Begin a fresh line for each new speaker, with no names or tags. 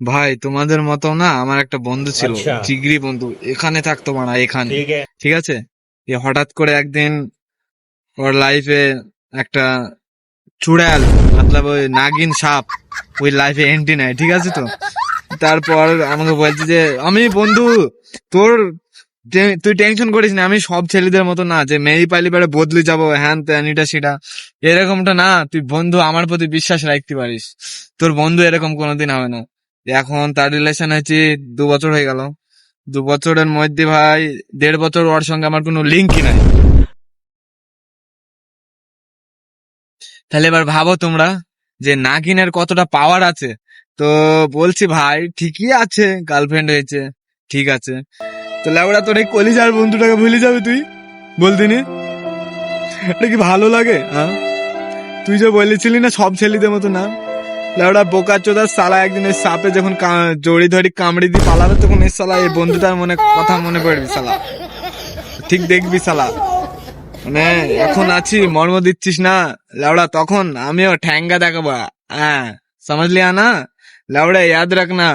ভাই তোমাদের মতো না আমার একটা বন্ধু ছিল,
अच्छा
জিগরি বন্ধু, এখানে থাকতো মানা এখানে।
ठीक है।
ঠিক আছে, এ হঠাৎ করে একদিন ওর লাইফে একটা চুড়াল, মতলব ওই নাগিন সাপ ওই লাইফে এন্ট্রি নেয়, ঠিক আছে তো। তারপর আমাকে বলছে যে আমি বন্ধু তোর তুই টেনশন করিস না, আমি সব ছেলেদের মতো না যে মেয়ে পাইলে পরে বদলে যাবো হ্যান ত্যান এটা সেটা, এরকমটা না। তুই বন্ধু আমার প্রতি বিশ্বাস রাখতে পারিস, তোর বন্ধু এরকম কোনোদিন হবে না। এখন তার রিলেশন হয়েছে 2 বছর হয়ে গেল। 2 বছরের মধ্যে ভাই 1.5 বছর ওর সঙ্গে আমার কোনো লিঙ্কই নাই। তাহলে এবার ভাবো তোমরা যে নাগিনের কতটা পাওয়ার আছে। তো বলছি ভাই ঠিকই আছে, গার্লফ্রেন্ড হয়েছে, ঠিক আছে। তো লেবড়া তোর এই কলিজার বন্ধুটাকে ভুলে যাবে তুই, বলদিনি? এটা কি ভালো লাগে? হ্যাঁ, তুই যে বলেছিলি না সব ছেলেদের মতো না। লেবড়া বোকা চোদার সালা একদিন ওই সাপে যখন জড়ি ধরি কামড়ি দিয়ে পালাবে, তখন এই সালা এই বন্ধুটার মনে কথা মনে পড়বি সালা, ঠিক দেখবি সালা। মানে এখন আছি মর্ম দিচ্ছিস না লেবড়া, তখন আমিও ঠ্যাঙ্গা দেখাবো। হ্যাঁ, समझ लिया ना লেবড়া, याद रखना।